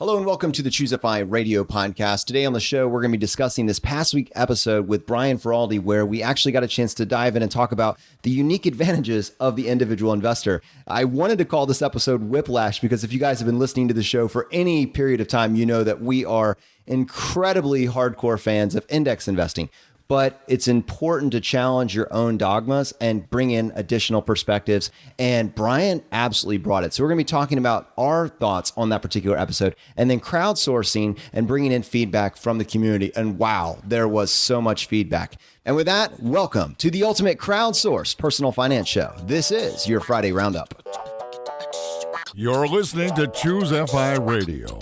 Hello and welcome to the ChooseFI radio podcast. Today on the show, we're going to be discussing this past week episode with Brian Feroldi, where we actually got a chance to dive in and talk about the unique advantages of the individual investor. I wanted to call this episode Whiplash because if you guys have been listening to the show for any period of time, you know that we are incredibly hardcore fans of index investing. But it's important to challenge your own dogmas and bring in additional perspectives. And Brian absolutely brought it. So we're going to be talking about our thoughts on that particular episode and then crowdsourcing and bringing in feedback from the community. And wow, there was so much feedback. And with that, welcome to the ultimate crowdsourced personal finance show. This is your Friday Roundup. You're listening to ChooseFI Radio.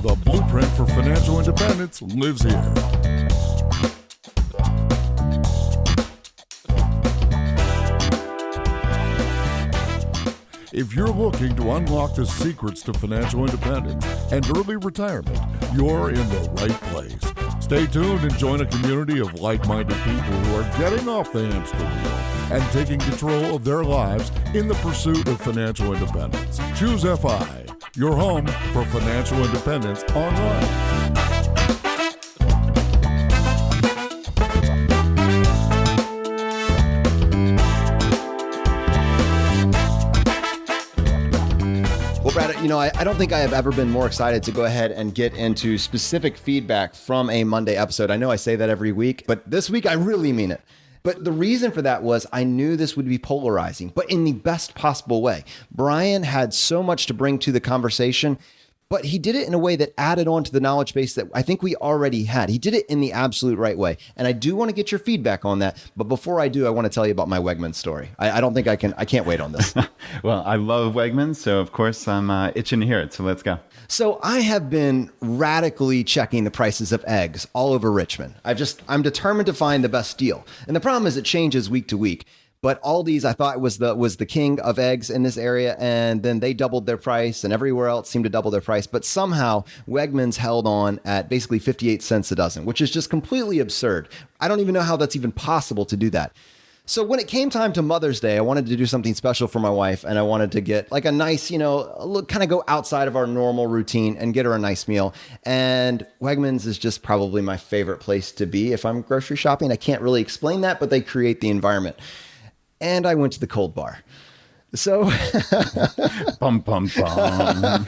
The blueprint for financial independence lives here. If you're looking to unlock the secrets to financial independence and early retirement, you're in the right place. Stay tuned and join a community of like-minded people who are getting off the hamster wheel and taking control of their lives in the pursuit of financial independence. ChooseFI, your home for financial independence online. Well, Brad, I don't think I have ever been more excited to go ahead and get into specific feedback from a Monday episode. I know I say that every week, but this week I really mean it. But the reason for that was I knew this would be polarizing, but in the best possible way. Brian had so much to bring to the conversation, but he did it in a way that added on to the knowledge base that I think we already had. He did it in the absolute right way. And I do want to get your feedback on that. But before I do, I want to tell you about my Wegman story. I don't think I can't wait on this. Well, I love Wegman, so of course I'm itching to hear it. So let's go. So I have been radically checking the prices of eggs all over Richmond. I'm determined to find the best deal. And the problem is it changes week to week. But Aldi's, I thought, was the king of eggs in this area, and then they doubled their price, and everywhere else seemed to double their price. But somehow, Wegmans held on at basically 58 cents a dozen, which is just completely absurd. I don't even know how that's even possible to do that. So when it came time to Mother's Day, I wanted to do something special for my wife, and I wanted to get like a nice, kind of go outside of our normal routine and get her a nice meal. And Wegmans is just probably my favorite place to be if I'm grocery shopping. I can't really explain that, but they create the environment. And I went to the Cold Bar. So, bum, bum, bum.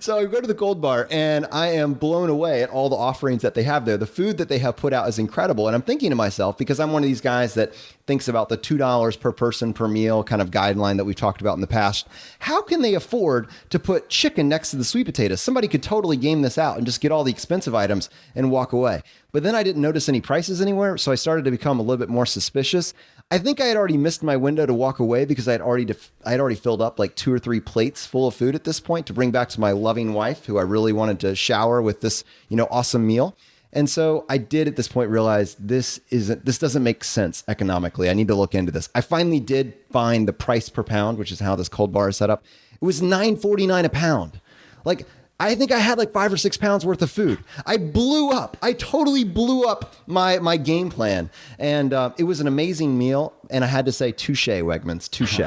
So I go to the Cold Bar and I am blown away at all the offerings that they have there. The food that they have put out is incredible. And I'm thinking to myself, because I'm one of these guys that thinks about the $2 per person per meal kind of guideline that we've talked about in the past. How can they afford to put chicken next to the sweet potatoes? Somebody could totally game this out and just get all the expensive items and walk away. But then I didn't notice any prices anywhere. So I started to become a little bit more suspicious. I think I had already missed my window to walk away because I'd already filled up like 2 or 3 plates full of food at this point to bring back to my loving wife, who I really wanted to shower with this, awesome meal. And so I did at this point realize this doesn't make sense economically. I need to look into this. I finally did find the price per pound, which is how this Cold Bar is set up. It was $9.49 a pound. Like, I think I had like 5 or 6 pounds worth of food. I totally blew up my game plan. And it was an amazing meal. And I had to say, touche, Wegmans, touche.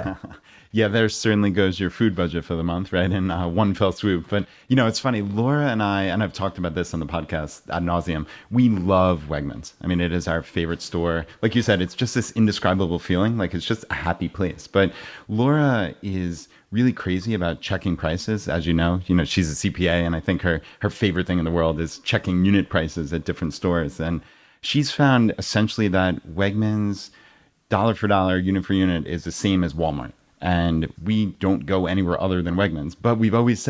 Yeah, there certainly goes your food budget for the month, right? In one fell swoop. But, it's funny. Laura and I, and I've talked about this on the podcast ad nauseum, we love Wegmans. I mean, it is our favorite store. Like you said, it's just this indescribable feeling. Like it's just a happy place. But Laura is really crazy about checking prices. As you know, she's a CPA, and I think her favorite thing in the world is checking unit prices at different stores. And she's found essentially that Wegmans dollar for dollar, unit for unit is the same as Walmart. And we don't go anywhere other than Wegmans. But we've always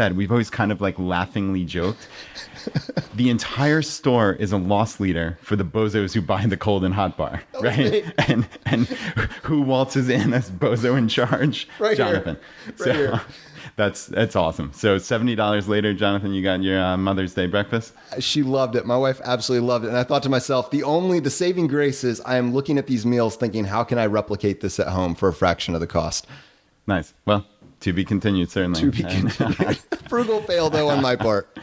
kind of like laughingly joked, the entire store is a loss leader for the bozos who buy the cold and hot bar, right? And who waltzes in as bozo in charge? Right, Jonathan. Here. That's awesome. So $70 later, Jonathan, you got your Mother's Day breakfast? She loved it. My wife absolutely loved it. And I thought to myself, the saving grace is I am looking at these meals thinking, how can I replicate this at home for a fraction of the cost? Nice. Well, to be continued, certainly. To be continued. Frugal fail, though, on my part.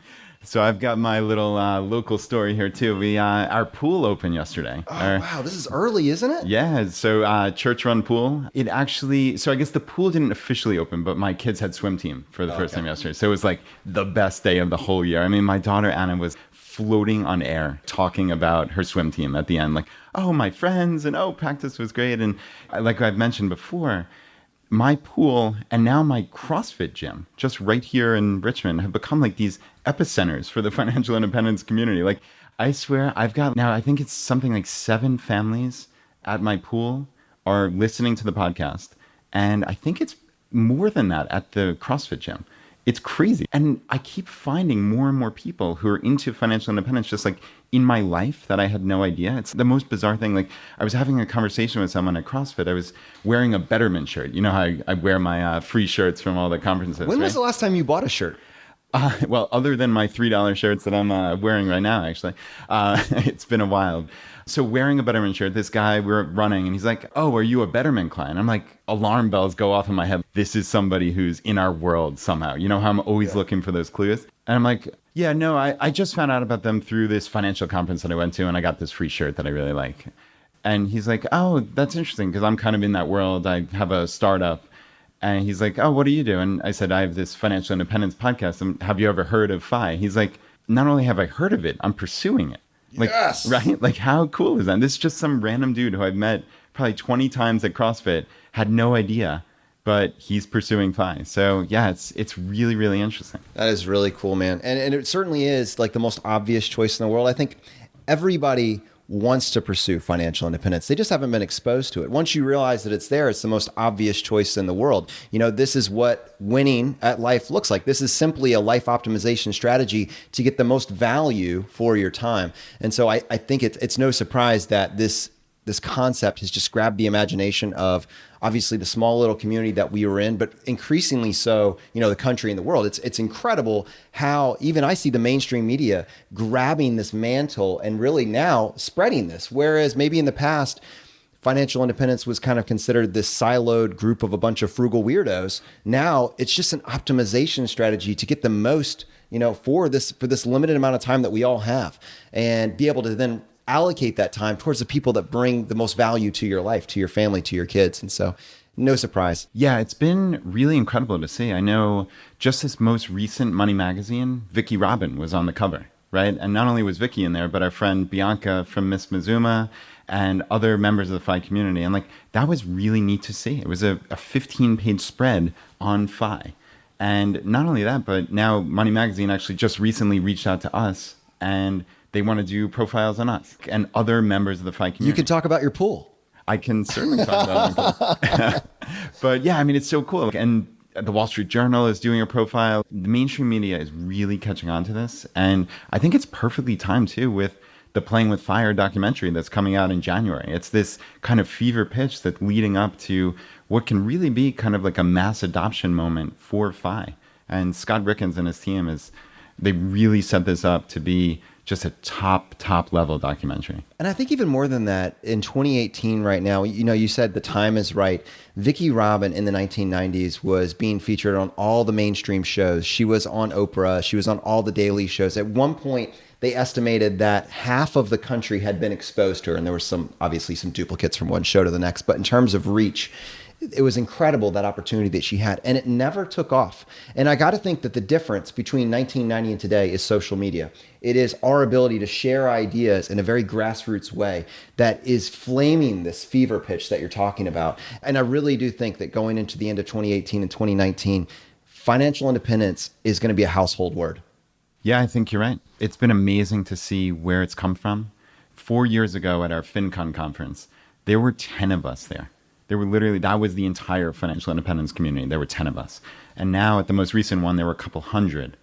So I've got my little local story here too. We our pool opened yesterday. Oh, wow. This is early, isn't it? Yeah, so church-run pool. It actually, so I guess the pool didn't officially open, but my kids had swim team for the first time yesterday. So it was like the best day of the whole year. I mean, my daughter Anna was floating on air talking about her swim team at the end, like, oh, my friends, and oh, practice was great. And like I've mentioned before, my pool and now my CrossFit gym, just right here in Richmond, have become like these epicenters for the financial independence community. Like, I swear, I've got now, I think it's something like 7 families at my pool are listening to the podcast. And I think it's more than that at the CrossFit gym. It's crazy. And I keep finding more and more people who are into financial independence just like in my life that I had no idea. It's the most bizarre thing. Like, I was having a conversation with someone at CrossFit. I was wearing a Betterment shirt. You know how I wear my free shirts from all the conferences. When was the last time you bought a shirt? Well, other than my $3 shirts that I'm wearing right now, actually, it's been a while. So wearing a Betterment shirt, this guy, we're running, and he's like, oh, are you a Betterment client? I'm like, alarm bells go off in my head. This is somebody who's in our world somehow. You know how I'm always looking for those clues? And I'm like, yeah, no, I just found out about them through this financial conference that I went to, and I got this free shirt that I really like. And he's like, oh, that's interesting, because I'm kind of in that world. I have a startup. And he's like, oh, what do you do? And I said, I have this financial independence podcast. And have you ever heard of FI? He's like, not only have I heard of it, I'm pursuing it. Like, yes. Right? Like, how cool is that? This is just some random dude who I've met probably 20 times at CrossFit, had no idea, but he's pursuing FI. So yeah, it's really, really interesting. That is really cool, man. And it certainly is like the most obvious choice in the world. I think everybody wants to pursue financial independence. They just haven't been exposed to it. Once you realize that it's there, it's the most obvious choice in the world. You know, this is what winning at life looks like. This is simply a life optimization strategy to get the most value for your time. And so I think it's no surprise that this concept has just grabbed the imagination of obviously the small little community that we were in, but increasingly so, you know, the country and the world. It's incredible how even I see the mainstream media grabbing this mantle and really now spreading this. Whereas maybe in the past, financial independence was kind of considered this siloed group of a bunch of frugal weirdos. Now it's just an optimization strategy to get the most, you know, for this limited amount of time that we all have, and be able to then allocate that time towards the people that bring the most value to your life, to your family, to your kids. And so no surprise. Yeah, it's been really incredible to see. I know just this most recent Money magazine, Vicki Robin was on the cover, right? And not only was Vicki in there, but our friend Bianca from Miss Mizuma and other members of the FI community. And like, that was really neat to see. It was a 15-page spread on FI. And not only that, but now Money magazine actually just recently reached out to us, and they want to do profiles on us and other members of the FI community. You can talk about your pool. I can certainly talk about my pool. But yeah, I mean, it's so cool. And the Wall Street Journal is doing a profile. The mainstream media is really catching on to this. And I think it's perfectly timed too with the Playing with Fire documentary that's coming out in January. It's this kind of fever pitch that's leading up to what can really be kind of like a mass adoption moment for FI. And Scott Rickens and his team they really set this up to be just a top level documentary. And I think even more than that, in 2018 right now, you know, you said the time is right. Vicki Robin in the 1990s was being featured on all the mainstream shows. She was on Oprah. She was on all the daily shows. At one point, they estimated that half of the country had been exposed to her. And there were obviously some duplicates from one show to the next. But in terms of reach, it was incredible, that opportunity that she had, and it never took off. And I got to think that the difference between 1990 and today is social media. It is our ability to share ideas in a very grassroots way that is flaming this fever pitch that you're talking about. And I really do think that going into the end of 2018 and 2019, financial independence is going to be a household word. Yeah, I think you're right. It's been amazing to see where it's come from. 4 years ago at our FinCon conference, there were 10 of us there. That was the entire financial independence community. There were 10 of us. And now at the most recent one, there were a couple hundred.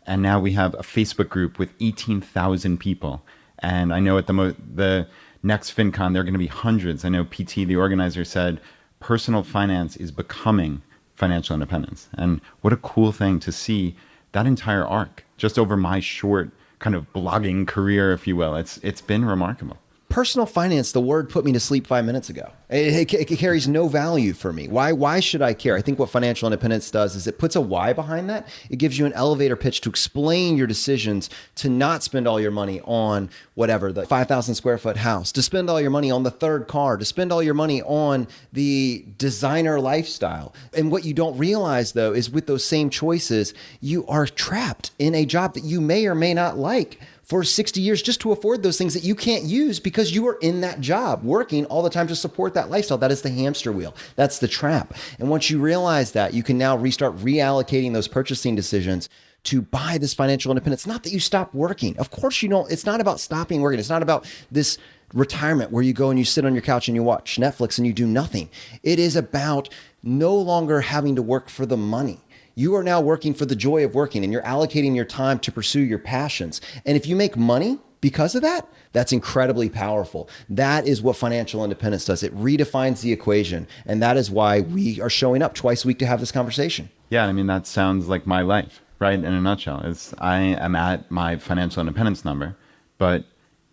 And now we have a Facebook group with 18,000 people. And I know at the next FinCon, there are going to be hundreds. I know PT, the organizer, said personal finance is becoming financial independence. And what a cool thing to see that entire arc just over my short kind of blogging career, if you will. It's been remarkable. Personal finance, the word put me to sleep 5 minutes ago. It carries no value for me. Why should I care? I think what financial independence does is it puts a why behind that. It gives you an elevator pitch to explain your decisions to not spend all your money on whatever, the 5,000 square foot house, to spend all your money on the third car, to spend all your money on the designer lifestyle. And what you don't realize, though, is with those same choices, you are trapped in a job that you may or may not like for 60 years just to afford those things that you can't use because you are in that job working all the time to support that lifestyle. That is the hamster wheel. That's the trap. And once you realize that, you can now restart reallocating those purchasing decisions to buy this financial independence. Not that you stop working. Of course you don't. It's not about stopping working. It's not about this retirement where you go and you sit on your couch and you watch Netflix and you do nothing. It is about no longer having to work for the money. You are now working for the joy of working, and you're allocating your time to pursue your passions. And if you make money because of that, that's incredibly powerful. That is what financial independence does. It redefines the equation. And that is why we are showing up twice a week to have this conversation. Yeah, I mean, that sounds like my life, right? In a nutshell, is I am at my financial independence number, but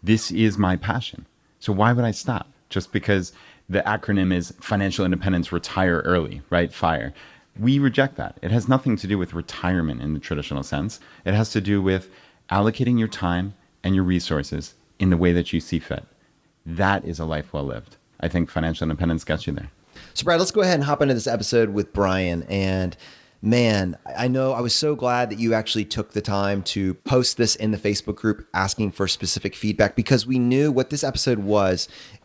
this is my passion. So why would I stop? Just because the acronym is financial independence, retire early, right? FIRE. We reject that. It has nothing to do with retirement in the traditional sense. It has to do with allocating your time and your resources in the way that you see fit. That is a life well lived. I think financial independence gets you there. So, Brad, let's go ahead and hop into this episode with Brian. And man, I know I was so glad that you actually took the time to post this in the Facebook group asking for specific feedback, because we knew what this episode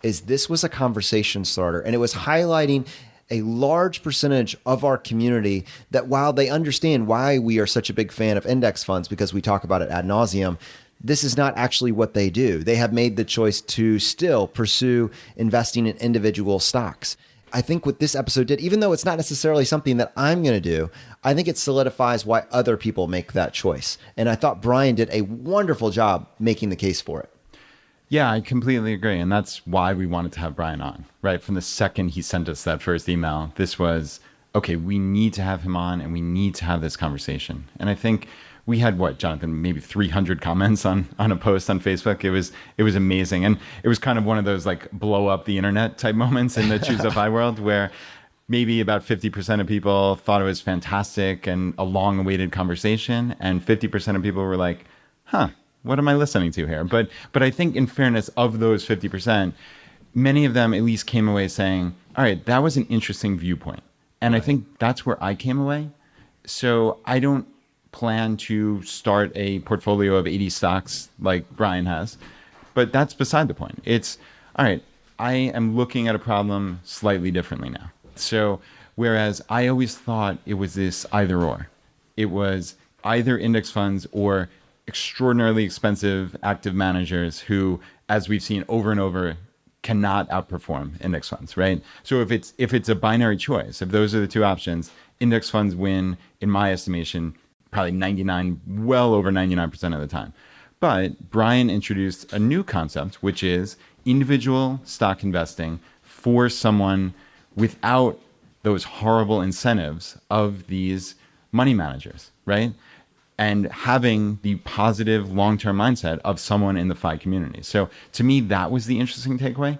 is this was a conversation starter, and it was highlighting a large percentage of our community that, while they understand why we are such a big fan of index funds, because we talk about it ad nauseum, this is not actually what they do. They have made the choice to still pursue investing in individual stocks. I think what this episode did, even though it's not necessarily something that I'm going to do, I think it solidifies why other people make that choice. And I thought Brian did a wonderful job making the case for it. Yeah, I completely agree. And that's why we wanted to have Brian on, right? From the second he sent us that first email, this was, okay, we need to have him on and we need to have this conversation. And I think we had, what, Jonathan, maybe 300 comments on a post on Facebook. It was amazing. And it was kind of one of those like blow up the internet type moments in the ChooseFI world where maybe about 50% of people thought it was fantastic and a long awaited conversation. And 50% of people were like, huh, what am I listening to here? But I think in fairness of those 50%, many of them at least came away saying, all right, that was an interesting viewpoint. And right. I think that's where I came away. So I don't plan to start a portfolio of 80 stocks like Brian has, but that's beside the point. It's, all right, I am looking at a problem slightly differently now. So whereas I always thought it was this either or, it was either index funds or extraordinarily expensive active managers who, as we've seen over and over, cannot outperform index funds, right? So if it's a binary choice, if those are the two options, index funds win, in my estimation, probably well over 99% of the time. But Brian introduced a new concept, which is individual stock investing for someone without those horrible incentives of these money managers, right? And having the positive long-term mindset of someone in the FI community. So to me, that was the interesting takeaway.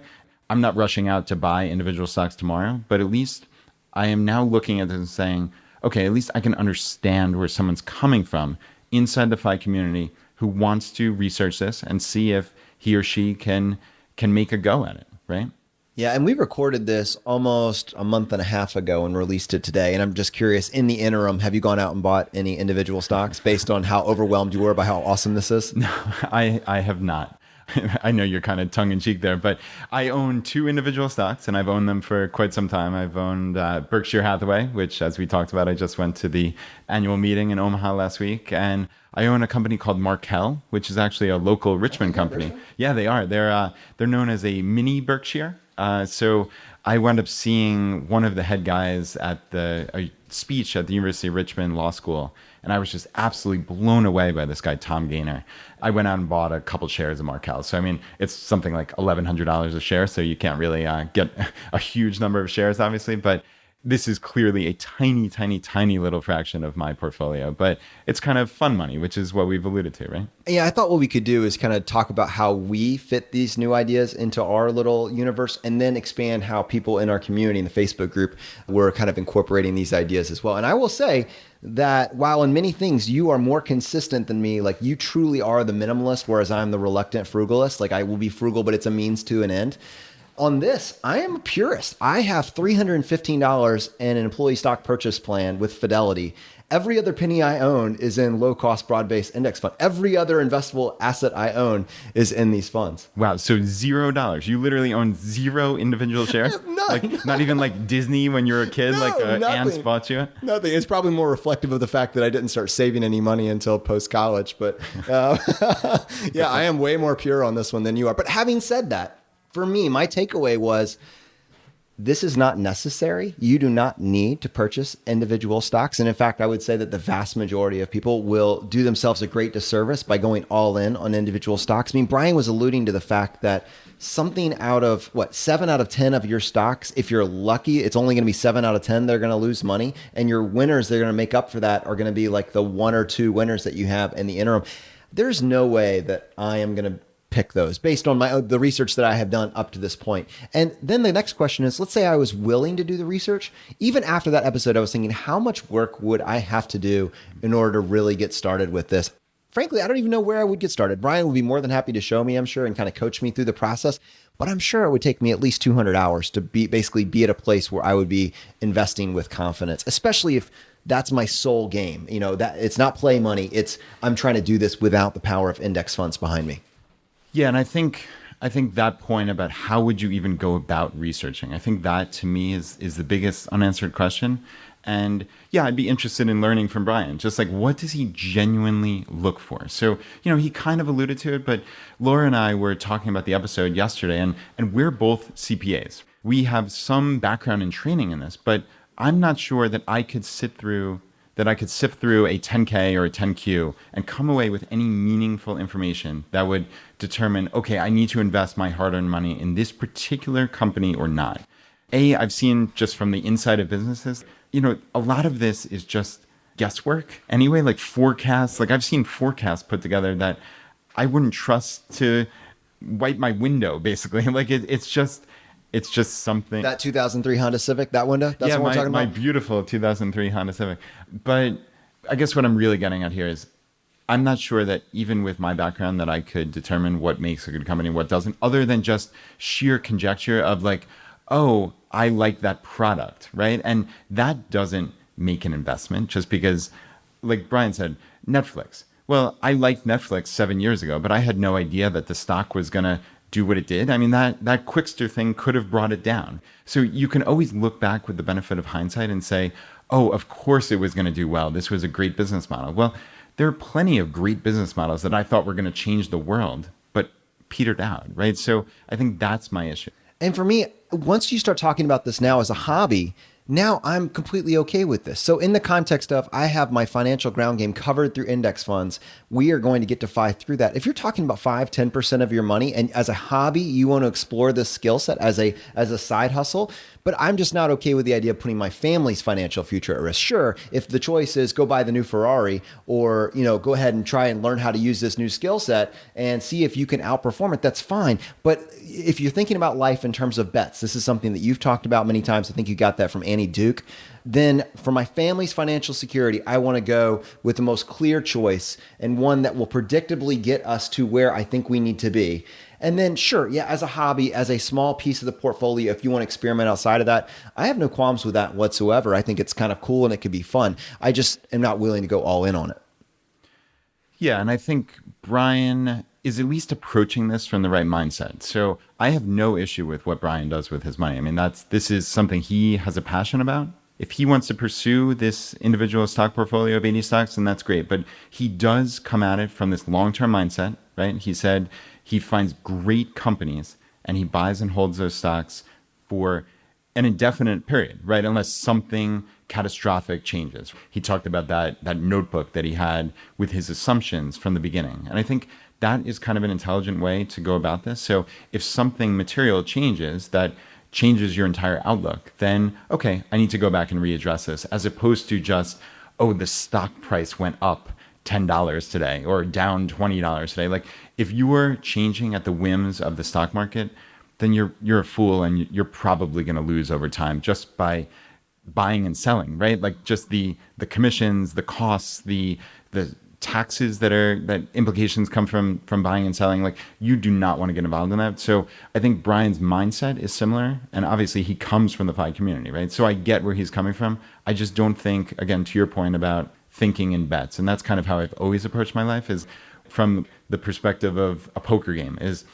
I'm not rushing out to buy individual stocks tomorrow, but at least I am now looking at this and saying, okay, at least I can understand where someone's coming from inside the FI community who wants to research this and see if he or she can make a go at it, right? Yeah, and we recorded this almost a month and a half ago and released it today. And I'm just curious, in the interim, have you gone out and bought any individual stocks based on how overwhelmed you were by how awesome this is? No, I have not. I know you're kind of tongue-in-cheek there, but I own 2 individual stocks, and I've owned them for quite some time. I've owned Berkshire Hathaway, which, as we talked about, I just went to the annual meeting in Omaha last week, and I own a company called Markel, which is actually a local Richmond company. Yeah, they are. They're known as a mini Berkshire. So I wound up seeing one of the head guys at a speech at the University of Richmond Law School, and I was just absolutely blown away by this guy, Tom Gaynor. I went out and bought a couple shares of Markel. So, I mean, it's something like $1,100 a share, so you can't really get a huge number of shares, obviously. But this is clearly a tiny, tiny, tiny little fraction of my portfolio, but it's kind of fun money, which is what we've alluded to, right? Yeah, I thought what we could do is kind of talk about how we fit these new ideas into our little universe and then expand how people in our community in the Facebook group were kind of incorporating these ideas as well. And I will say that while in many things you are more consistent than me, like you truly are the minimalist, whereas I'm the reluctant frugalist. Like I will be frugal, but it's a means to an end. On this, I am a purist. I have $315 in an employee stock purchase plan with Fidelity. Every other penny I own is in low-cost broad-based index fund. Every other investable asset I own is in these funds. Wow, so $0. You literally own 0 individual shares? None. Like, not even like Disney when you were a kid, Ants bought you? Nothing. It's probably more reflective of the fact that I didn't start saving any money until post-college. But yeah, I am way more pure on this one than you are. But having said that, for me, my takeaway was this is not necessary. You do not need to purchase individual stocks. And in fact, I would say that the vast majority of people will do themselves a great disservice by going all in on individual stocks. I mean, Brian was alluding to the fact that something out of 7 out of 10 of your stocks, if you're lucky, it's only going to be 7 out of 10 they're going to lose money. And your winners they're going to make up for that are going to be like the 1 or 2 winners that you have in the interim. There's no way that I am going to pick those based on the research that I have done up to this point. And then the next question is, let's say I was willing to do the research. Even after that episode, I was thinking, how much work would I have to do in order to really get started with this? Frankly, I don't even know where I would get started. Brian would be more than happy to show me, I'm sure, and kind of coach me through the process. But I'm sure it would take me at least 200 hours to basically be at a place where I would be investing with confidence, especially if that's my sole game. You know, that it's not play money. I'm trying to do this without the power of index funds behind me. Yeah, and I think that point about how would you even go about researching, I think that to me is the biggest unanswered question. And yeah, I'd be interested in learning from Brian, just like what does he genuinely look for? So, he kind of alluded to it, but Laura and I were talking about the episode yesterday, and we're both CPAs. We have some background and training in this, but I'm not sure that I could sift through a 10K or a 10Q and come away with any meaningful information that would determine, okay, I need to invest my hard-earned money in this particular company or not. I've seen just from the inside of businesses, a lot of this is just guesswork anyway, like forecasts. Like I've seen forecasts put together that I wouldn't trust to wipe my window, basically. Like it's just something. That 2003 Honda Civic, that window? That's what we're talking about? My beautiful 2003 Honda Civic. But I guess what I'm really getting at here is I'm not sure that even with my background that I could determine what makes a good company and what doesn't, other than just sheer conjecture of like, oh, I like that product, right? And that doesn't make an investment just because, like Brian said, Netflix. Well, I liked Netflix 7 years ago, but I had no idea that the stock was going to do what it did. I mean, that Quickster thing could have brought it down. So you can always look back with the benefit of hindsight and say, oh, of course it was going to do well. This was a great business model. Well, there are plenty of great business models that I thought were going to change the world, but petered out, right? So I think that's my issue. And for me, once you start talking about this now as a hobby, now I'm completely okay with this. So in the context of I have my financial ground game covered through index funds, we are going to get to fight through that. If you're talking about 5-10% of your money and as a hobby, you want to explore this skill set as a side hustle, but I'm just not okay with the idea of putting my family's financial future at risk. Sure, if the choice is go buy the new Ferrari or, go ahead and try and learn how to use this new skill set and see if you can outperform it, that's fine. But if you're thinking about life in terms of bets, this is something that you've talked about many times. I think you got that from Annie Duke. Then for my family's financial security, I want to go with the most clear choice and one that will predictably get us to where I think we need to be. And then sure, yeah, as a hobby, as a small piece of the portfolio, if you want to experiment outside of that, I have no qualms with that whatsoever. I think it's kind of cool and it could be fun. I just am not willing to go all in on it. Yeah, and I think Brian is at least approaching this from the right mindset. So I have no issue with what Brian does with his money. I mean, this is something he has a passion about. If he wants to pursue this individual stock portfolio of 80 stocks, then that's great. But he does come at it from this long-term mindset, right? He said he finds great companies and he buys and holds those stocks for an indefinite period, right? Unless something catastrophic changes. He talked about that notebook that he had with his assumptions from the beginning. And I think that is kind of an intelligent way to go about this. So if something material changes that changes your entire outlook, then, okay, I need to go back and readdress this, as opposed to just, oh, the stock price went up $10 today or down $20 today. Like, if you are changing at the whims of the stock market, then you're a fool, and you're probably going to lose over time just by buying and selling, right? Like, just the commissions, the costs, the taxes that implications come from buying and selling. Like, you do not want to get involved in that. So I think Brian's mindset is similar, and obviously he comes from the FI community, right? So I get where he's coming from. I just don't think, again, to your point about thinking in bets, and that's kind of how I've always approached my life, is from the perspective of a poker game, is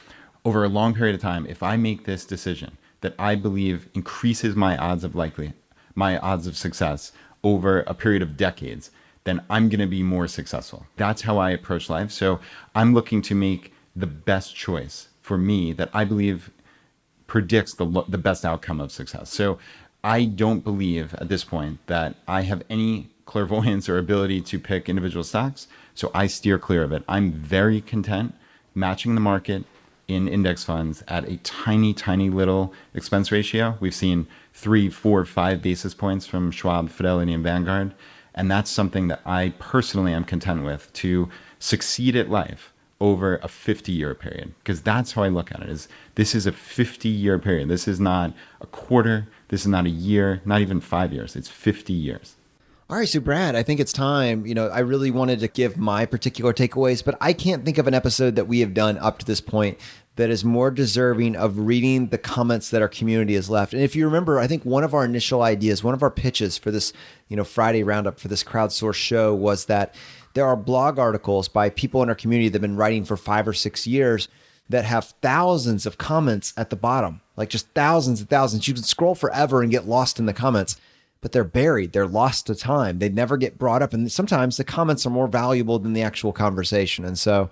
over a long period of time, if I make this decision that I believe increases my odds of success over a period of decades, then I'm going to be more successful. That's how I approach life. So I'm looking to make the best choice for me that I believe predicts the best outcome of success. So I don't believe at this point that I have any clairvoyance or ability to pick individual stocks. So I steer clear of it. I'm very content matching the market in index funds at a tiny, tiny little expense ratio. We've seen 3, 4, 5 basis points from Schwab, Fidelity, and Vanguard. And that's something that I personally am content with to succeed at life over a 50-year period. Because that's how I look at it, this is a 50-year period. This is not a quarter. This is not a year, not even 5 years. It's 50 years. All right, so Brad, I think it's time. I really wanted to give my particular takeaways, but I can't think of an episode that we have done up to this point that is more deserving of reading the comments that our community has left. And if you remember, I think one of our initial ideas, one of our pitches for this, Friday roundup for this crowdsourced show was that there are blog articles by people in our community that have been writing for 5 or 6 years that have thousands of comments at the bottom, like just thousands and thousands. You can scroll forever and get lost in the comments, but they're buried. They're lost to time. They never get brought up. And sometimes the comments are more valuable than the actual conversation. And so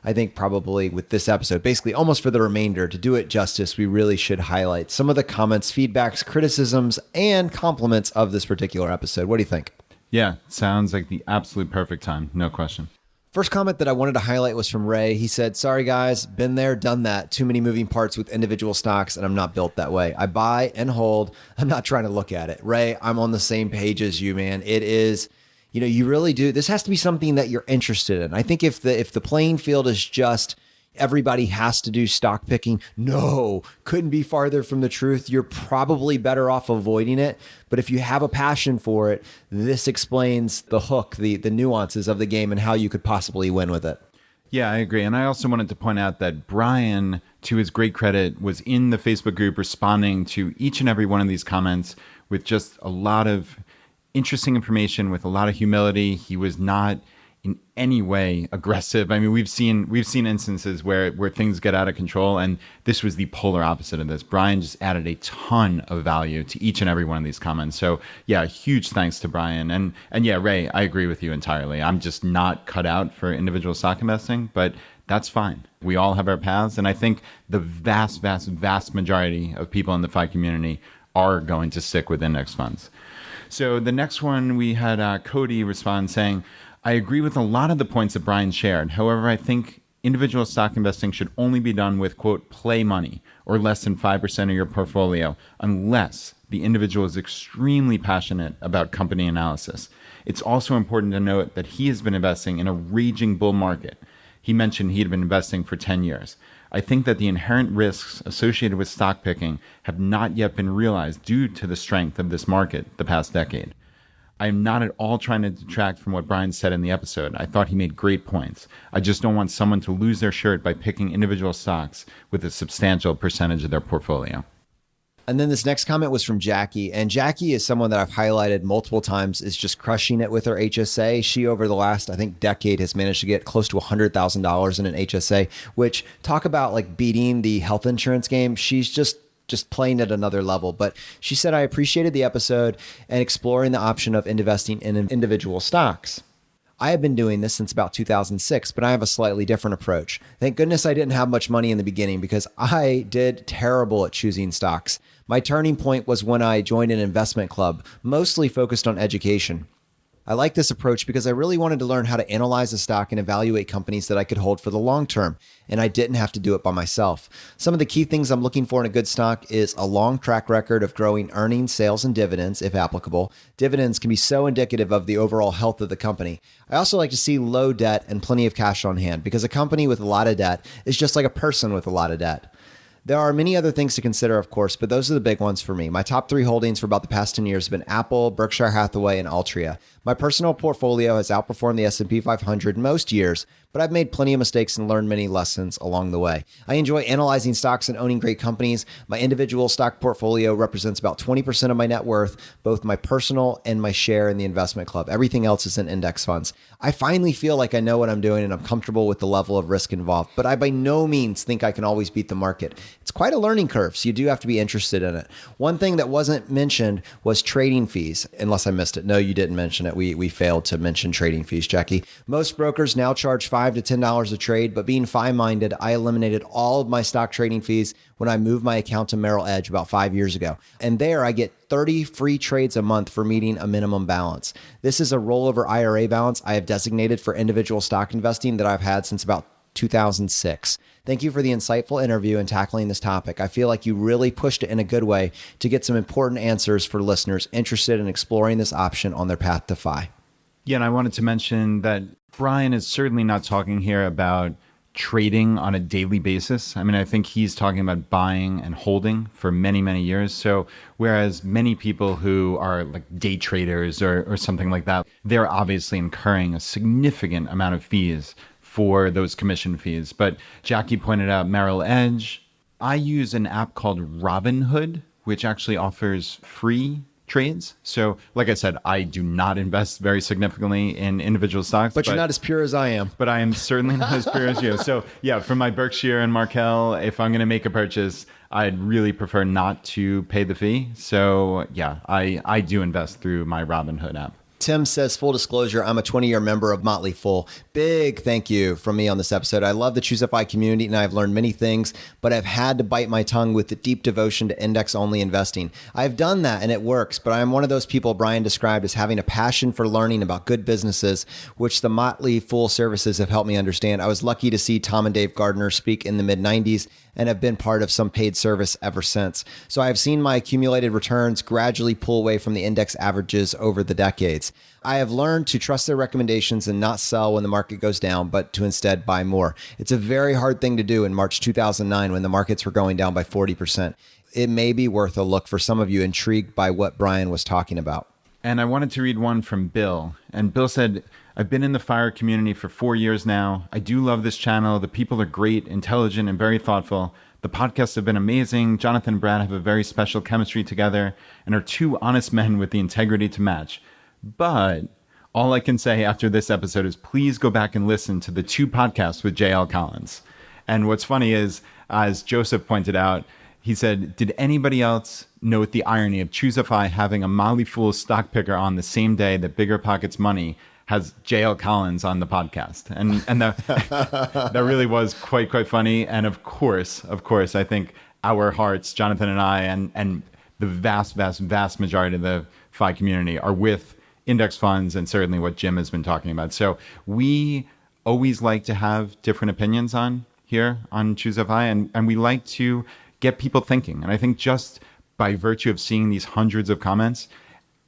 I think probably with this episode, basically almost for the remainder, to do it justice, we really should highlight some of the comments, feedbacks, criticisms, and compliments of this particular episode. What do you think? Yeah, sounds like the absolute perfect time. No question. First comment that I wanted to highlight was from Ray. He said, sorry guys, been there, done that. Too many moving parts with individual stocks, and I'm not built that way. I buy and hold. I'm not trying to look at it. Ray, I'm on the same page as you, man. It is, you really do. This has to be something that you're interested in. I think if the playing field is just everybody has to do stock picking, no, couldn't be farther from the truth. You're probably better off avoiding it. But if you have a passion for it, this explains the hook, the nuances of the game and how you could possibly win with it. Yeah, I agree. And I also wanted to point out that Brian, to his great credit, was in the Facebook group responding to each and every one of these comments with just a lot of interesting information, with a lot of humility. He was not in any way aggressive. I mean, we've seen instances where things get out of control, and this was the polar opposite of this. Brian just added a ton of value to each and every one of these comments. So yeah, huge thanks to Brian. And yeah, Ray, I agree with you entirely. I'm just not cut out for individual stock investing, but that's fine. We all have our paths, and I think the vast, vast, vast majority of people in the FI community are going to stick with index funds. So the next one, we had Cody respond saying, I agree with a lot of the points that Brian shared. However, I think individual stock investing should only be done with, quote, play money or less than 5% of your portfolio, unless the individual is extremely passionate about company analysis. It's also important to note that he has been investing in a raging bull market. He mentioned he had been investing for 10 years. I think that the inherent risks associated with stock picking have not yet been realized due to the strength of this market the past decade. I'm not at all trying to detract from what Brian said in the episode. I thought he made great points. I just don't want someone to lose their shirt by picking individual stocks with a substantial percentage of their portfolio. And then this next comment was from Jackie. And Jackie is someone that I've highlighted multiple times, is just crushing it with her HSA. She, over the last, I think, decade, has managed to get close to $100,000 in an HSA, which, talk about like beating the health insurance game. She's just playing at another level. But she said, I appreciated the episode and exploring the option of investing in individual stocks. I have been doing this since about 2006, but I have a slightly different approach. Thank goodness I didn't have much money in the beginning, because I did terrible at choosing stocks. My turning point was when I joined an investment club, mostly focused on education. I like this approach because I really wanted to learn how to analyze a stock and evaluate companies that I could hold for the long term, and I didn't have to do it by myself. Some of the key things I'm looking for in a good stock is a long track record of growing earnings, sales, and dividends, if applicable. Dividends can be so indicative of the overall health of the company. I also like to see low debt and plenty of cash on hand because a company with a lot of debt is just like a person with a lot of debt. There are many other things to consider, of course, but those are the big ones for me. My top 3 holdings for about the past 10 years have been Apple, Berkshire Hathaway, and Altria. My personal portfolio has outperformed the S&P 500 most years, but I've made plenty of mistakes and learned many lessons along the way. I enjoy analyzing stocks and owning great companies. My individual stock portfolio represents about 20% of my net worth, both my personal and my share in the investment club. Everything else is in index funds. I finally feel like I know what I'm doing and I'm comfortable with the level of risk involved, but I by no means think I can always beat the market. It's quite a learning curve, so you do have to be interested in it. One thing that wasn't mentioned was trading fees, unless I missed it. No, you didn't mention it. We failed to mention trading fees, Jackie. Most brokers now charge $5 to $10 a trade, but being FI-minded, I eliminated all of my stock trading fees when I moved my account to Merrill Edge about 5 years ago. And there I get 30 free trades a month for meeting a minimum balance. This is a rollover IRA balance I have designated for individual stock investing that I've had since about 2006. Thank you for the insightful interview and tackling this topic. I feel like you really pushed it in a good way to get some important answers for listeners interested in exploring this option on their path to FI. Yeah, and I wanted to mention that Brian is certainly not talking here about trading on a daily basis. I mean, I think he's talking about buying and holding for many, many years. So whereas many people who are like day traders or something like that, they're obviously incurring a significant amount of fees for those commission fees. But Jackie pointed out Merrill Edge. I use an app called Robinhood, which actually offers free trades. So like I said, I do not invest very significantly in individual stocks. But you're not as pure as I am. But I am certainly not as pure as you. So yeah, for my Berkshire and Markel, if I'm going to make a purchase, I'd really prefer not to pay the fee. So yeah, I do invest through my Robinhood app. Tim says, full disclosure, I'm a 20-year member of Motley Fool. Big thank you from me on this episode. I love the ChooseFI community and I've learned many things, but I've had to bite my tongue with the deep devotion to index-only investing. I've done that and it works, but I'm one of those people Brian described as having a passion for learning about good businesses, which the Motley Fool services have helped me understand. I was lucky to see Tom and Dave Gardner speak in the mid-90s and have been part of some paid service ever since. So I've seen my accumulated returns gradually pull away from the index averages over the decades. I have learned to trust their recommendations and not sell when the market goes down, but to instead buy more. It's a very hard thing to do in March 2009 when the markets were going down by 40%. It may be worth a look for some of you intrigued by what Brian was talking about. And I wanted to read one from Bill. And Bill said, I've been in the FIRE community for 4 years now. I do love this channel. The people are great, intelligent, and very thoughtful. The podcasts have been amazing. Jonathan and Brad have a very special chemistry together and are two honest men with the integrity to match. But all I can say after this episode is please go back and listen to the 2 podcasts with J.L. Collins. And what's funny is, as Joseph pointed out, he said, did anybody else note the irony of ChooseFI having a Motley Fool stock picker on the same day that Bigger Pockets Money has J.L. Collins on the podcast? And that really was quite funny. And of course, I think our hearts, Jonathan and I, and the vast majority of the FI community are with index funds and certainly what Jim has been talking about. So we always like to have different opinions on here on ChooseFI, and we like to get people thinking. And I think just by virtue of seeing these hundreds of comments,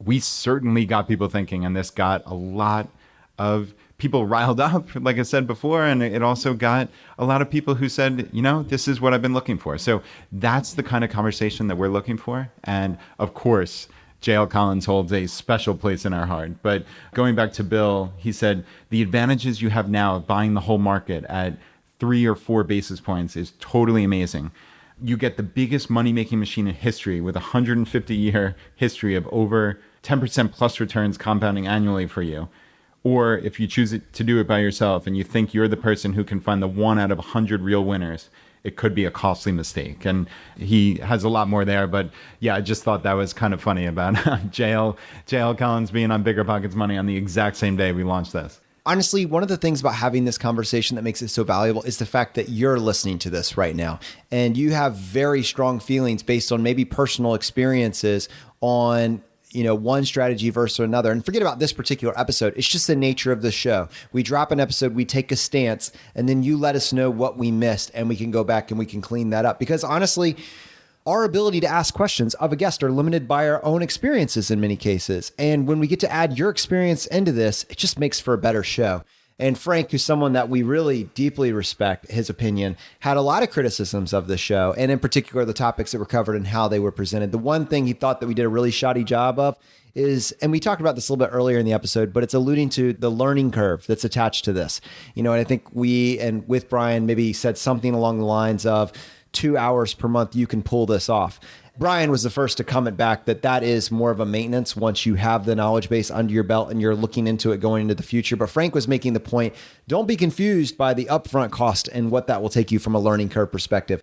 we certainly got people thinking, and this got a lot of people riled up, like I said before, and it also got a lot of people who said, this is what I've been looking for. So that's the kind of conversation that we're looking for. And of course, J.L. Collins holds a special place in our heart. But going back to Bill, he said, the advantages you have now of buying the whole market at 3 or 4 basis points is totally amazing. You get the biggest money-making machine in history with a 150-year history of over 10% plus returns compounding annually for you. Or if you choose to do it by yourself and you think you're the person who can find the 1 out of 100 real winners, it could be a costly mistake. And he has a lot more there. But yeah, I just thought that was kind of funny about J.L. Collins being on Bigger Pockets Money on the exact same day we launched this. Honestly, one of the things about having this conversation that makes it so valuable is the fact that you're listening to this right now and you have very strong feelings based on maybe personal experiences on one strategy versus another. And forget about this particular episode. It's just the nature of the show. We drop an episode, we take a stance, and then you let us know what we missed, and we can go back and we can clean that up. Because honestly, our ability to ask questions of a guest are limited by our own experiences in many cases. And when we get to add your experience into this, it just makes for a better show. And Frank, who's someone that we really deeply respect, his opinion, had a lot of criticisms of the show, and in particular, the topics that were covered and how they were presented. The one thing he thought that we did a really shoddy job of is, and we talked about this a little bit earlier in the episode, but it's alluding to the learning curve that's attached to this. And I think we, and with Brian, maybe said something along the lines of 2 hours per month, you can pull this off. Brian was the first to comment back that is more of a maintenance once you have the knowledge base under your belt and you're looking into it going into the future. But Frank was making the point, don't be confused by the upfront cost and what that will take you from a learning curve perspective.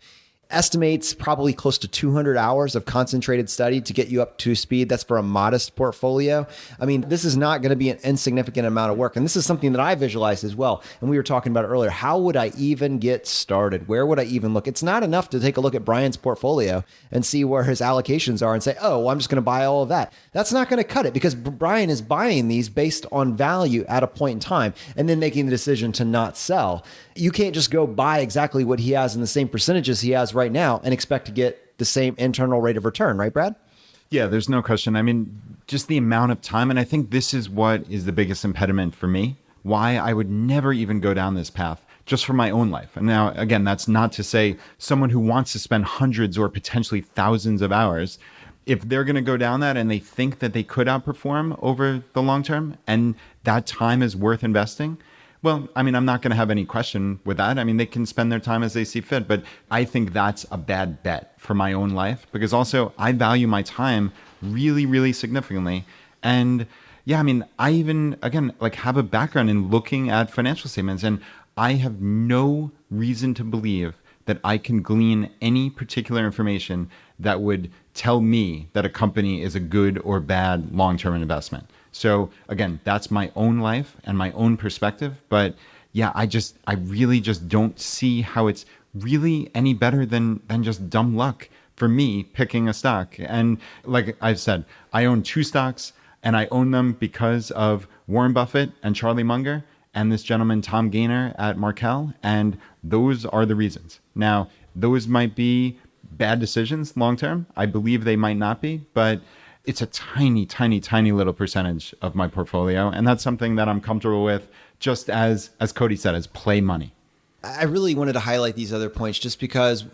Estimates probably close to 200 hours of concentrated study to get you up to speed. That's for a modest portfolio. I mean, this is not going to be an insignificant amount of work. And this is something that I visualized as well. And we were talking about it earlier. How would I even get started? Where would I even look? It's not enough to take a look at Brian's portfolio and see where his allocations are and say, oh, well, I'm just going to buy all of that. That's not going to cut it because Brian is buying these based on value at a point in time and then making the decision to not sell. You can't just go buy exactly what he has in the same percentages he has right now and expect to get the same internal rate of return, right, Brad? Yeah, there's no question. I mean, just the amount of time. And I think this is what is the biggest impediment for me, why I would never even go down this path just for my own life. And now, again, that's not to say someone who wants to spend hundreds or potentially thousands of hours, if they're going to go down that and they think that they could outperform over the long term and that time is worth investing, well, I mean, I'm not going to have any question with that. I mean, they can spend their time as they see fit, but I think that's a bad bet for my own life because also I value my time really, really significantly. And yeah, I mean, I even, again, have a background in looking at financial statements and I have no reason to believe that I can glean any particular information that would tell me that a company is a good or bad long-term investment. So again, that's my own life and my own perspective. But yeah, I really just don't see how it's really any better than just dumb luck for me picking a stock. And like I've said, I own 2 stocks and I own them because of Warren Buffett and Charlie Munger and this gentleman, Tom Gaynor at Markel. And those are the reasons. Now, those might be bad decisions long-term. I believe they might not be, but it's a tiny, tiny, tiny little percentage of my portfolio. And that's something that I'm comfortable with, just as Cody said, as play money. I really wanted to highlight these other points just because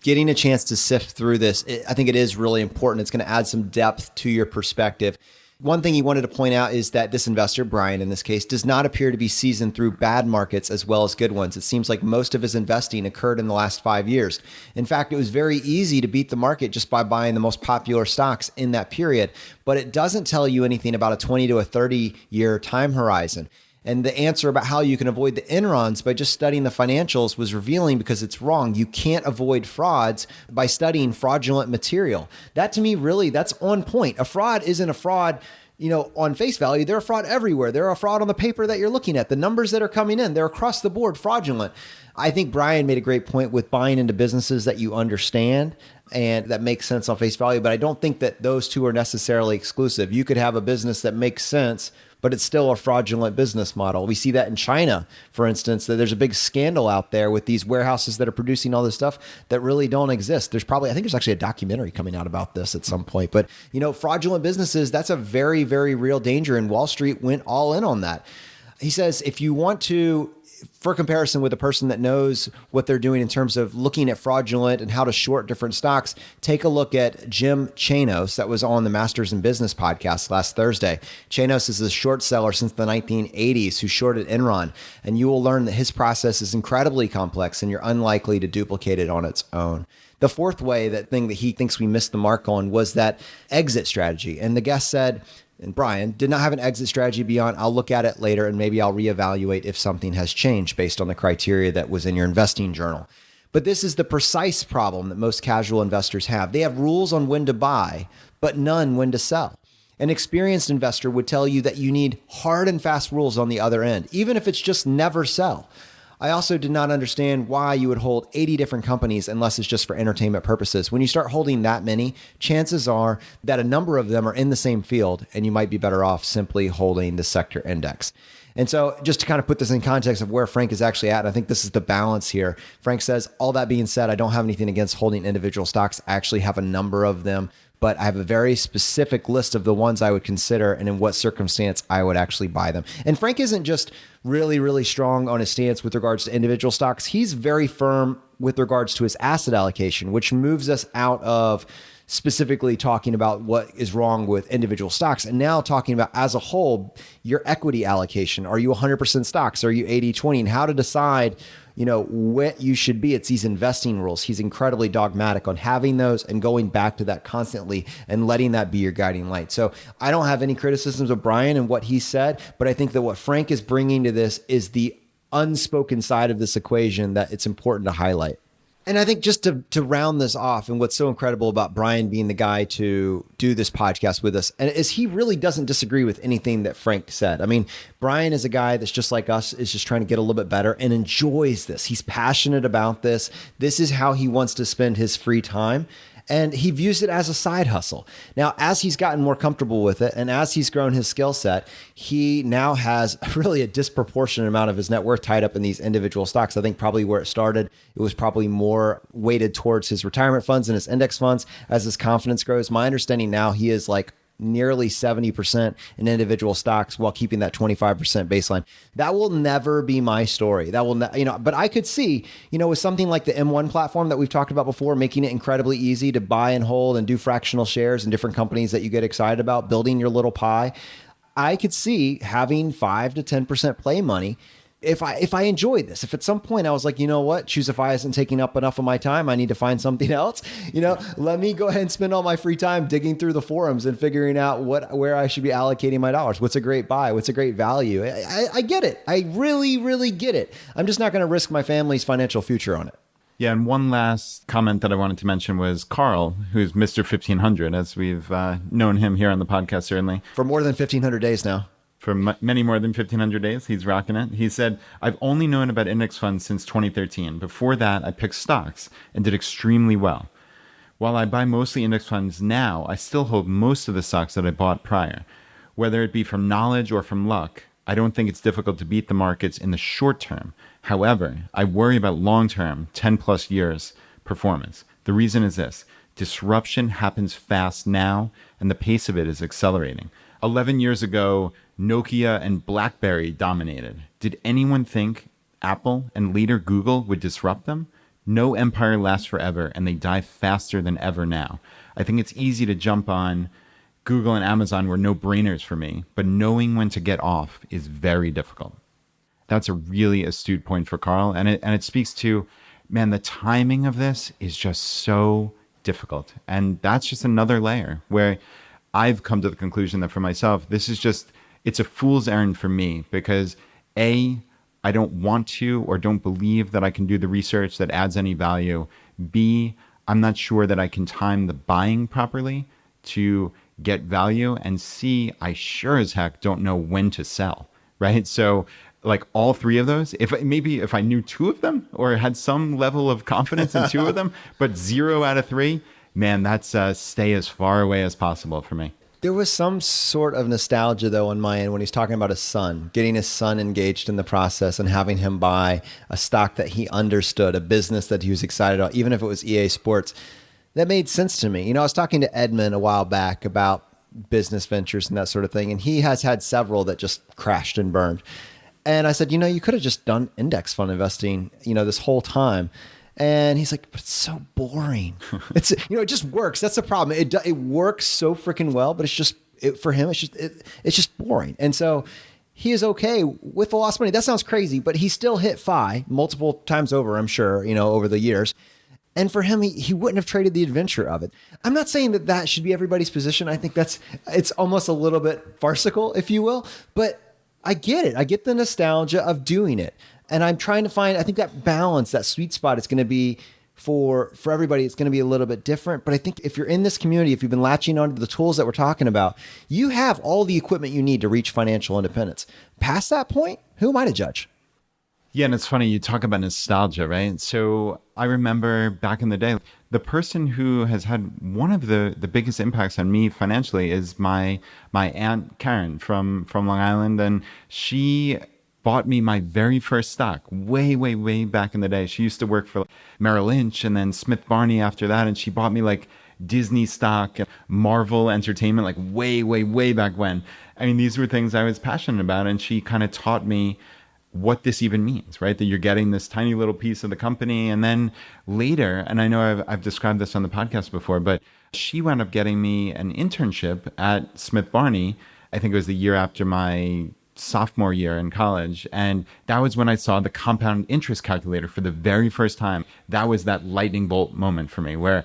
getting a chance to sift through this, I think it is really important. It's going to add some depth to your perspective. One thing he wanted to point out is that this investor, Brian in this case, does not appear to be seasoned through bad markets as well as good ones. It seems like most of his investing occurred in the last 5 years. In fact, it was very easy to beat the market just by buying the most popular stocks in that period. But it doesn't tell you anything about a 20 to a 30-year time horizon. And the answer about how you can avoid the Enrons by just studying the financials was revealing because it's wrong. You can't avoid frauds by studying fraudulent material. That to me, really, that's on point. A fraud isn't a fraud, on face value. They're a fraud everywhere. They're a fraud on the paper that you're looking at. The numbers that are coming in, they're across the board fraudulent. I think Brian made a great point with buying into businesses that you understand and that makes sense on face value. But I don't think that those two are necessarily exclusive. You could have a business that makes sense, but it's still a fraudulent business model. We see that in China, for instance, that there's a big scandal out there with these warehouses that are producing all this stuff that really don't exist. I think there's actually a documentary coming out about this at some point. But, fraudulent businesses, that's a very, very real danger. And Wall Street went all in on that. He says, if you want to, for comparison with a person that knows what they're doing in terms of looking at fraudulent and how to short different stocks, take a look at Jim Chanos that was on the Masters in Business podcast last Thursday. Chanos is a short seller since the 1980s who shorted Enron, and you will learn that his process is incredibly complex and you're unlikely to duplicate it on its own. The fourth thing that he thinks we missed the mark on was that exit strategy. And the guest said, and Brian did not have an exit strategy beyond, I'll look at it later and maybe I'll reevaluate if something has changed based on the criteria that was in your investing journal. But this is the precise problem that most casual investors have. They have rules on when to buy, but none when to sell. An experienced investor would tell you that you need hard and fast rules on the other end, even if it's just never sell. I also did not understand why you would hold 80 different companies unless it's just for entertainment purposes. When you start holding that many, chances are that a number of them are in the same field, and you might be better off simply holding the sector index. And so just to kind of put this in context of where Frank is actually at, I think this is the balance here. Frank says, all that being said, I don't have anything against holding individual stocks. I actually have a number of them, but I have a very specific list of the ones I would consider and in what circumstance I would actually buy them. And Frank isn't just really, really strong on his stance with regards to individual stocks. He's very firm with regards to his asset allocation, which moves us out of specifically talking about what is wrong with individual stocks and now talking about as a whole, your equity allocation. Are you 100% stocks? Are you 80-20? And how to decide, what you should be. It's these investing rules. He's incredibly dogmatic on having those and going back to that constantly and letting that be your guiding light. So I don't have any criticisms of Brian and what he said, but I think that what Frank is bringing to this is the unspoken side of this equation that it's important to highlight. And I think just to round this off, and what's so incredible about Brian being the guy to do this podcast with us, and is he really doesn't disagree with anything that Frank said. I mean, Brian is a guy that's just like us, is just trying to get a little bit better and enjoys this. He's passionate about this. This is how he wants to spend his free time. And he views it as a side hustle. Now, as he's gotten more comfortable with it and as he's grown his skill set, he now has really a disproportionate amount of his net worth tied up in these individual stocks. I think probably where it started, it was probably more weighted towards his retirement funds and his index funds. As his confidence grows, my understanding now, he is like nearly 70% in individual stocks while keeping that 25% baseline. That will never be my story. That will, but I could see, with something like the M1 platform that we've talked about before, making it incredibly easy to buy and hold and do fractional shares in different companies that you get excited about, building your little pie. I could see having 5 to 10% play money. If I enjoyed this, if at some point I was like, you know what, ChooseFI isn't taking up enough of my time, I need to find something else. Let me go ahead and spend all my free time digging through the forums and figuring out where I should be allocating my dollars. What's a great buy? What's a great value? I get it. I really, really get it. I'm just not going to risk my family's financial future on it. Yeah, and one last comment that I wanted to mention was Karl, who's Mr. 1500, as we've known him here on the podcast, certainly. For more than 1,500 days now. For many more than 1,500 days. He's rocking it. He said, I've only known about index funds since 2013. Before that, I picked stocks and did extremely well. While I buy mostly index funds now, I still hold most of the stocks that I bought prior. Whether it be from knowledge or from luck, I don't think it's difficult to beat the markets in the short term. However, I worry about long-term, 10 plus years performance. The reason is this: disruption happens fast now, and the pace of it is accelerating. 11 years ago, Nokia and BlackBerry dominated. Did anyone think Apple and later Google would disrupt them? No empire lasts forever, and they die faster than ever now. I think it's easy to jump on. Google and Amazon were no-brainers for me, but knowing when to get off is very difficult. That's a really astute point for Karl, and it speaks to, man, the timing of this is just so difficult. And that's just another layer where I've come to the conclusion that for myself, it's a fool's errand for me because A, I don't want to or don't believe that I can do the research that adds any value. B, I'm not sure that I can time the buying properly to get value. And C, I sure as heck don't know when to sell, right? So like all three of those, if I knew two of them or had some level of confidence in two of them, but 0 out of 3, man, that's stay as far away as possible for me. There was some sort of nostalgia, though, on my end when he's talking about his son, getting his son engaged in the process and having him buy a stock that he understood, a business that he was excited about, even if it was EA Sports. That made sense to me. I was talking to Edmund a while back about business ventures and that sort of thing, and he has had several that just crashed and burned. And I said, you could have just done index fund investing, this whole time. And he's like, but it's so boring. It just works. That's the problem. It works so freaking well, but for him, it's just boring. And so he is okay with the lost money. That sounds crazy, but he still hit FI multiple times over, I'm sure, over the years. And for him, he wouldn't have traded the adventure of it. I'm not saying that should be everybody's position. I think it's almost a little bit farcical, if you will, but I get it. I get the nostalgia of doing it. And I'm trying to find, I think that balance, that sweet spot is going to be for everybody. It's going to be a little bit different. But I think if you're in this community, if you've been latching onto the tools that we're talking about, you have all the equipment you need to reach financial independence. Past that point, who am I to judge? Yeah, and it's funny, you talk about nostalgia, right? So I remember back in the day, the person who has had one of the biggest impacts on me financially is my Aunt Karen from Long Island. And she bought me my very first stock way, way, way back in the day. She used to work for Merrill Lynch and then Smith Barney after that. And she bought me like Disney stock, Marvel Entertainment, like way, way, way back when. I mean, these were things I was passionate about. And she kind of taught me what this even means, right? That you're getting this tiny little piece of the company. And then later, and I know I've described this on the podcast before, but she wound up getting me an internship at Smith Barney. I think it was the year after my sophomore year in college. And that was when I saw the compound interest calculator for the very first time. That was that lightning bolt moment for me where,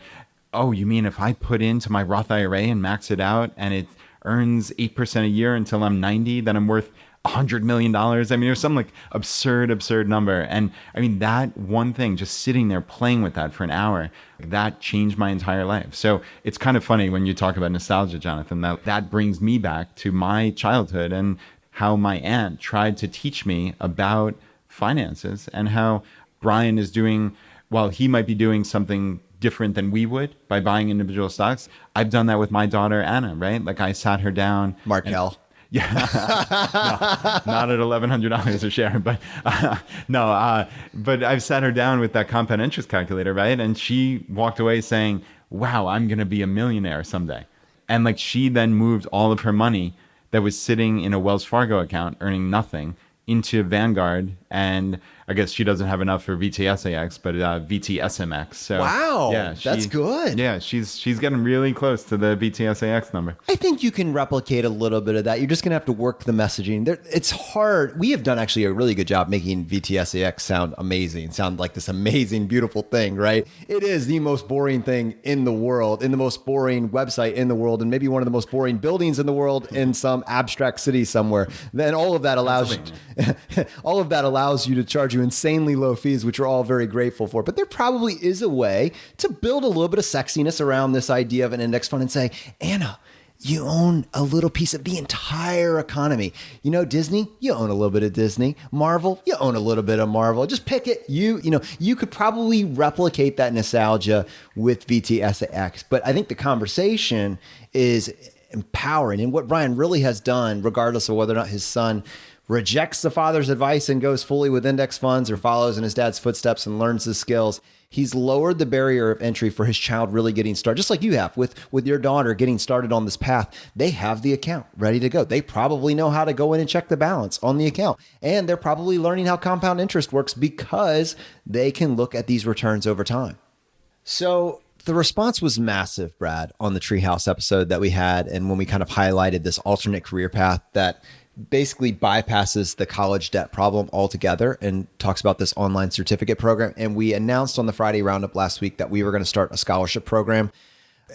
oh, you mean if I put into my Roth IRA and max it out and it earns 8% a year until I'm 90, then I'm worth $100 million. I mean, it was some like absurd number. And I mean, that one thing, just sitting there playing with that for an hour, that changed my entire life. So it's kind of funny when you talk about nostalgia, Jonathan, that brings me back to my childhood and how my aunt tried to teach me about finances and how Brian is doing, while he might be doing something different than we would by buying individual stocks. I've done that with my daughter, Anna, right? Like I sat her down. Markel. Yeah, no, not at $1,100 a share, but but I've sat her down with that compound interest calculator, right? And she walked away saying, wow, I'm going to be a millionaire someday. And like she then moved all of her money that was sitting in a Wells Fargo account earning nothing into Vanguard. And I guess she doesn't have enough for VTSAX, but VTSMX. So wow, yeah, that's good. Yeah, she's getting really close to the VTSAX number. I think you can replicate a little bit of that. You're just going to have to work the messaging. It's hard. We have done actually a really good job making VTSAX sound amazing, sound like this amazing, beautiful thing, right? It is the most boring thing in the world, in the most boring website in the world, and maybe one of the most boring buildings in the world in some abstract city somewhere. Then all of that allows you to charge you insanely low fees, which we're all very grateful for. But there probably is a way to build a little bit of sexiness around this idea of an index fund and say, Anna, you own a little piece of the entire economy. You know, Disney, you own a little bit of Disney. Marvel, you own a little bit of Marvel. Just pick it. You could probably replicate that nostalgia with VTSAX. But I think the conversation is empowering. And what Brian really has done, regardless of whether or not his son rejects the father's advice and goes fully with index funds or follows in his dad's footsteps and learns the skills, he's lowered the barrier of entry for his child really getting started. Just like you have with your daughter getting started on this path. They have the account ready to go. They probably know how to go in and check the balance on the account. And they're probably learning how compound interest works because they can look at these returns over time. So the response was massive, Brad, on the Treehouse episode that we had. And when we kind of highlighted this alternate career path that basically bypasses the college debt problem altogether and talks about this online certificate program. And we announced on the Friday roundup last week that we were going to start a scholarship program.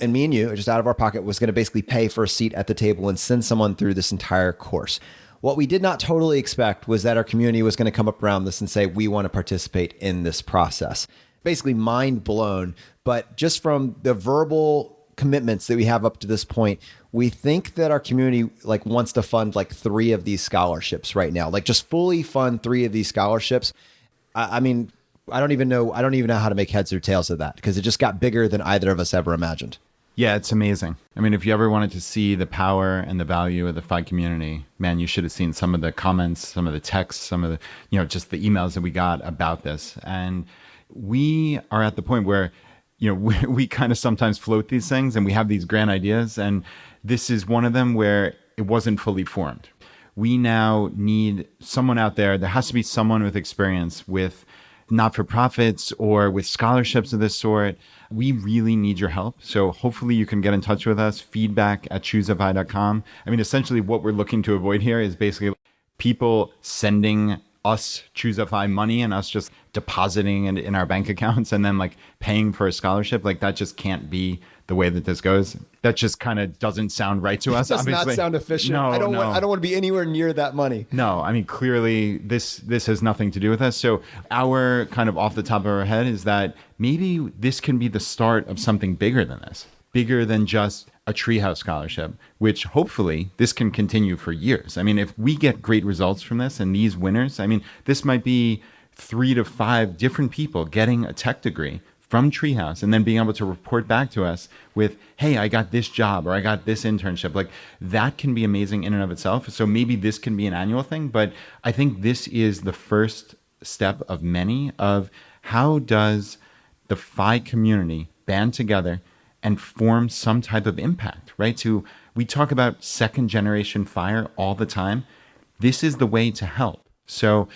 And me and you, just out of our pocket, was going to basically pay for a seat at the table and send someone through this entire course. What we did not totally expect was that our community was going to come up around this and say, we want to participate in this process. Basically mind blown. But just from the verbal commitments that we have up to this point, we think that our community wants to fund 3 of these scholarships right now, just fully fund 3 of these scholarships. I mean, I don't even know how to make heads or tails of that because it just got bigger than either of us ever imagined. Yeah, it's amazing. I mean, if you ever wanted to see the power and the value of the FI community, man, you should have seen some of the comments, some of the texts, some of the, just the emails that we got about this. And we are at the point where we kind of sometimes float these things and we have these grand ideas. And this is one of them where it wasn't fully formed. We now need someone out there. There has to be someone with experience with not-for-profits or with scholarships of this sort. We really need your help. So hopefully you can get in touch with us, feedback@ChooseFI.com. I mean, essentially what we're looking to avoid here is basically people sending us ChooseFI money and us just depositing it in our bank accounts and then paying for a scholarship. That just can't be the way that this goes. That just kind of doesn't sound right to us. It does not sound efficient. No, I don't want to be anywhere near that money. No, I mean, clearly this has nothing to do with us. So our kind of off the top of our head is that maybe this can be the start of something bigger than this, bigger than just a Treehouse scholarship, which hopefully this can continue for years. I mean, if we get great results from this and these winners, I mean, this might be 3 to 5 different people getting a tech degree from Treehouse and then being able to report back to us with, hey, I got this job or I got this internship. Like that can be amazing in and of itself. So maybe this can be an annual thing, but I think this is the first step of many of how does the FI community band together and form some type of impact, right? We talk about second generation FIRE all the time. This is the way to help. So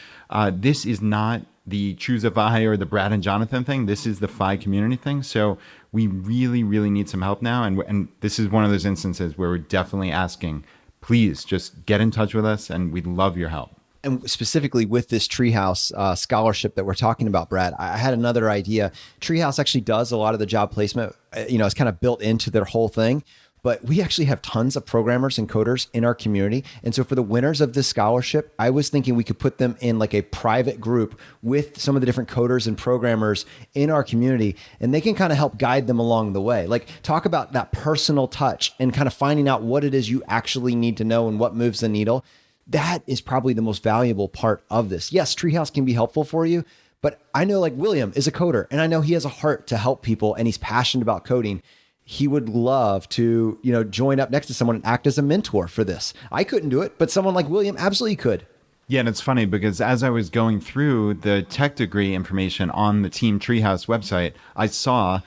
this is not the ChooseFI or the Brad and Jonathan thing. This is the FI community thing. So we really, really need some help now. And this is one of those instances where we're definitely asking, please just get in touch with us and we'd love your help. And specifically with this Treehouse scholarship that we're talking about, Brad, I had another idea. Treehouse actually does a lot of the job placement. It's kind of built into their whole thing. But we actually have tons of programmers and coders in our community. And so for the winners of this scholarship, I was thinking we could put them in like a private group with some of the different coders and programmers in our community. And they can kind of help guide them along the way. Like talk about that personal touch and kind of finding out what it is you actually need to know and what moves the needle. That is probably the most valuable part of this. Yes, Treehouse can be helpful for you, but I know like William is a coder and I know he has a heart to help people and he's passionate about coding. He would love to, join up next to someone and act as a mentor for this. I couldn't do it, but someone like William absolutely could. Yeah, and it's funny because as I was going through the tech degree information on the Team Treehouse website, I saw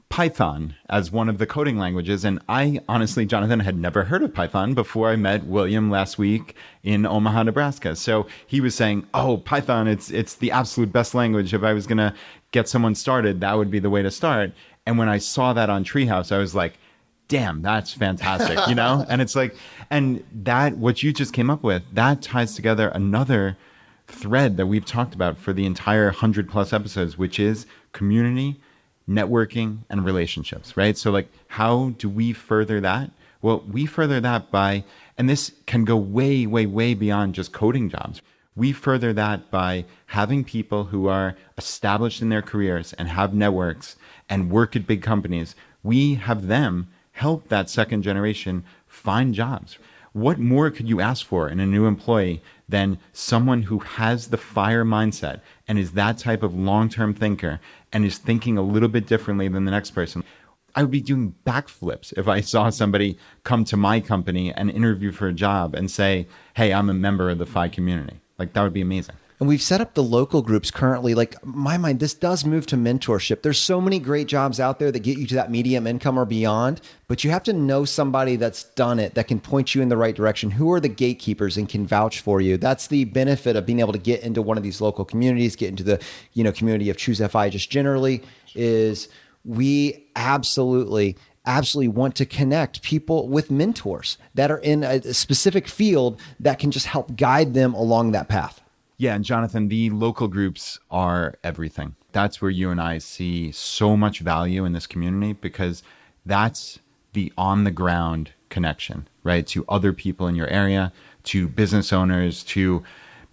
Python as one of the coding languages. And I honestly, Jonathan, had never heard of Python before I met William last week in Omaha, Nebraska. So he was saying, oh, Python, it's the absolute best language. If I was going to get someone started, that would be the way to start. And when I saw that on Treehouse, I was like, damn, that's fantastic, And it's like, and that, what you just came up with, that ties together another thread that we've talked about for the entire 100+ episodes, which is community, networking, and relationships, right? So like, how do we further that? Well, we further that by, and this can go way, way, way beyond just coding jobs. We further that by having people who are established in their careers and have networks and work at big companies. We have them help that second generation find jobs. What more could you ask for in a new employee than someone who has the FIRE mindset and is that type of long-term thinker and is thinking a little bit differently than the next person? I would be doing backflips if I saw somebody come to my company and interview for a job and say, hey, I'm a member of the FI community. Like, that would be amazing. And we've set up the local groups currently. Like, in my mind, this does move to mentorship. There's so many great jobs out there that get you to that medium income or beyond, but you have to know somebody that's done it, that can point you in the right direction. Who are the gatekeepers and can vouch for you? That's the benefit of being able to get into one of these local communities, get into the community of ChooseFI just generally, is we absolutely want to connect people with mentors that are in a specific field that can just help guide them along that path. Yeah, and Jonathan, the local groups are everything. That's where you and I see so much value in this community because that's the on-the-ground connection, right? To other people in your area, to business owners, to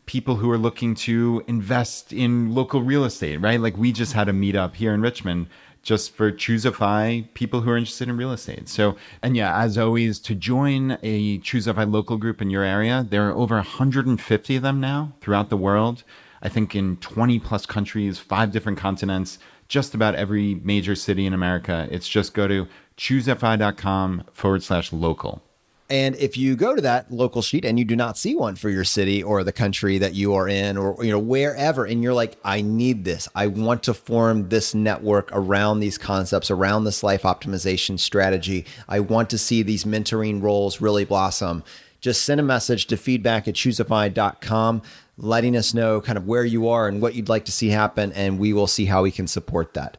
people who are looking to invest in local real estate, right? Like we just had a meetup here in Richmond just for ChooseFI people who are interested in real estate. So, and yeah, as always, to join a ChooseFI local group in your area, there are over 150 of them now throughout the world. I think in 20+ countries, 5 different continents, just about every major city in America. It's just go to ChooseFI.com/local. And if you go to that local sheet and you do not see one for your city or the country that you are in or wherever, and you're like, I need this. I want to form this network around these concepts, around this life optimization strategy. I want to see these mentoring roles really blossom. Just send a message to feedback@ChooseFI.com, letting us know kind of where you are and what you'd like to see happen, and we will see how we can support that.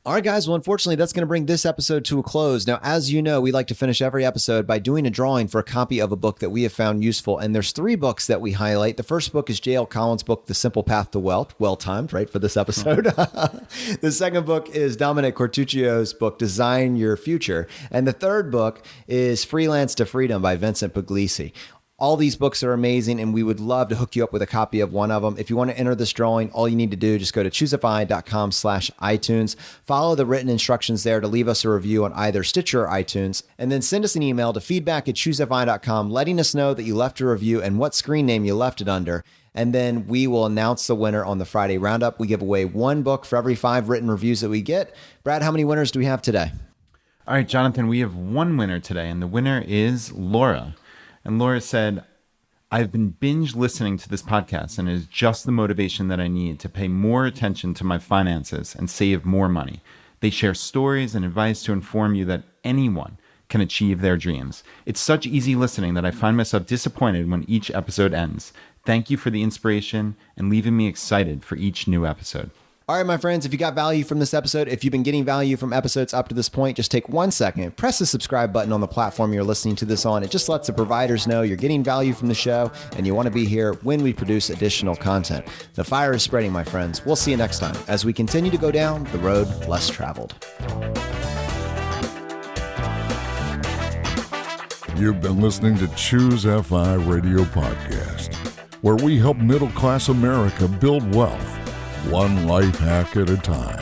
All right, guys. Well, unfortunately, that's going to bring this episode to a close. Now, as you know, we like to finish every episode by doing a drawing for a copy of a book that we have found useful. And there's 3 books that we highlight. The first book is J.L. Collins' book, The Simple Path to Wealth. Well-timed, right, for this episode. The second book is Dominic Cortuccio's book, Design Your Future. And the third book is Freelance to Freedom by Vincent Puglisi. All these books are amazing, and we would love to hook you up with a copy of one of them. If you want to enter this drawing, all you need to do is just go to ChooseFI.com/iTunes. Follow the written instructions there to leave us a review on either Stitcher or iTunes, and then send us an email to feedback@ChooseFI.com, letting us know that you left a review and what screen name you left it under. And then we will announce the winner on the Friday roundup. We give away one book for every 5 written reviews that we get. Brad, how many winners do we have today? All right, Jonathan, we have one winner today, and the winner is Laura. And Laura said, I've been binge listening to this podcast, and it is just the motivation that I need to pay more attention to my finances and save more money. They share stories and advice to inform you that anyone can achieve their dreams. It's such easy listening that I find myself disappointed when each episode ends. Thank you for the inspiration and leaving me excited for each new episode. All right, my friends, if you got value from this episode, if you've been getting value from episodes up to this point, just take 1 second, press the subscribe button on the platform you're listening to this on. It just lets the providers know you're getting value from the show and you want to be here when we produce additional content. The fire is spreading, my friends. We'll see you next time as we continue to go down the road less traveled. You've been listening to ChooseFI Radio Podcast, where we help middle-class America build wealth, one life hack at a time.